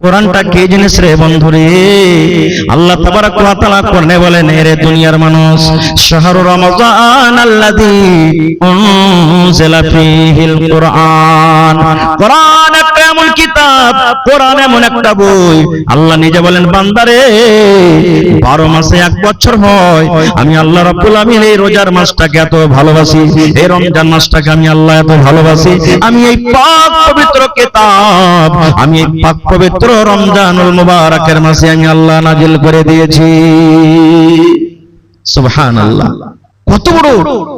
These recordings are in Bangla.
কোরআনটা কি জিনিস রে বন্ধুরে? আল্লাহ তাবারাক ওয়া তাআলা কোরআনে বলেন, হে দুনিয়ার মানুষ, শাহরু রমাযান আল্লাযী উনজিলা ফীহিল কুরআন। কোরআন একটা এমন কিতাব, কোরআন এমন একটা বই। আল্লাহ নিজে বলেন, বান্দারে 12 মাসে 1 বছর হয়, আমি আল্লাহ রাব্বুল আমিন এই রোজার মাসটাকে এত ভালোবাসি, এই রমজান মাসটাকে আমি আল্লাহ এত ভালোবাসি। আমি এই পাক পবিত্র কিতাব, আমি এই পাক পবিত্র রমজানুল মুবারকের মাসে আমি আল্লাহ নাজিল করে দিয়েছি। সুবহানাল্লাহ। কত বড়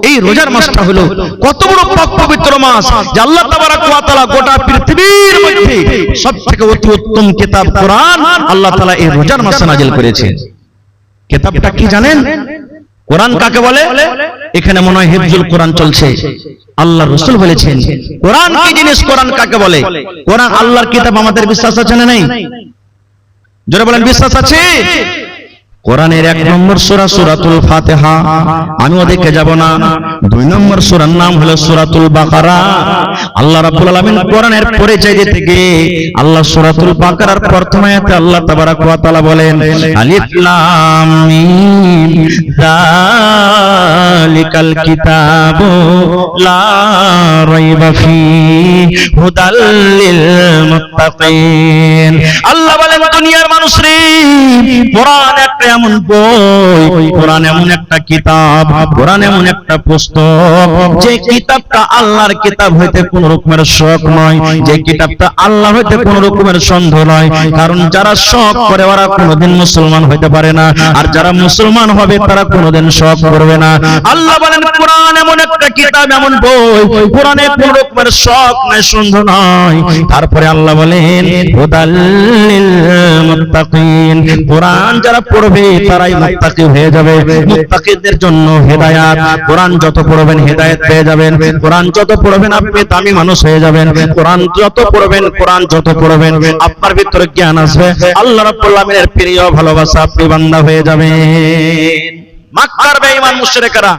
এই রোজার মাসটা হলো, কত বড় পাক পবিত্র মাস যে আল্লাহ তাবারাক ওয়া তাআলা গোটা পৃথিবীর মধ্যে সবথেকে অতি উত্তম কিতাব কোরআন আল্লাহ তাআলা এই রোজার মাসে নাজিল করেছেন। কিতাবটা কি জানেন? কোরআন কাকে বলে? এখানে মনে হয় হিফজুল কোরআন চলছে। আল্লাহ রাসূল বলেছেন কোরআন কি জিনিস, কোরআন কাকে বলে? কোরআন আল্লাহর কিতাব। আমাদের বিশ্বাস আছে না নেই? জোরে বলেন, বিশ্বাস আছে? কোরআনের 1 নম্বর সূরা সূরাতুল ফাতিহা, আমি ওদিকে যাব না। 2 নম্বর সূরার নাম হলো সূরাতুল বাকারা। আল্লাহ রাব্বুল আলামিন কোরআনের পরিচয় দিতে গিয়ে আল্লাহ সূরাতুল বাকারার প্রথম আয়াতে আল্লাহ তাবারাক ওয়া তাআলা বলেন, আলিফ লাম মিম যালিকাল কিতাবু লা রাইবা ফীহি হুদাল লিল মুত্তাকিন। আল্লাহ বলেন, দুনিয়ার মানুষ রে, কোরআন একটা এমন বই, কোরআন এমন একটা কিতাব, কোরআন এমন একটা পুস্তক, যে কিতাবটা আল্লাহর কিতাব হইতে কোন রকমের শক নয়, যে কিতাবটা আল্লাহ হইতে কোন রকমের সন্দেহ নয়। কারণ যারা শক করে ওরা কোনোদিন মুসলমান হইতে পারে না, আর যারা মুসলমান হবে তারা কোনোদিন শক করবে না। আল্লাহ বলেন কোরআন এমন একটা কিতাব, এমন বই, কোরআনে কোন রকমের শক নাই, সন্দেহ নাই। তারপরে আল্লাহ বলেন হুদাল লিল মুত্তাকিন, কোরআন যারা পড়বে তারাই মুত্তাকি হয়ে যাবে। মুত্তাকিদের জন্য হেদায়েত। কোরআন যত পড়বেন হেদায়েত পেয়ে যাবেন। কোরআন যত পড়বেন আপনি দামি মানুষ হয়ে যাবেন। কোরআন যত পড়বেন, কোরআন যত পড়বেন আপনার ভিতরে জ্ঞান আসবে। আল্লাহ রাব্বুল আমিনের প্রিয় ভালোবাসা আপনি বান্দা হয়ে যাবেন। মক্কার বেঈমান মুশরিকরা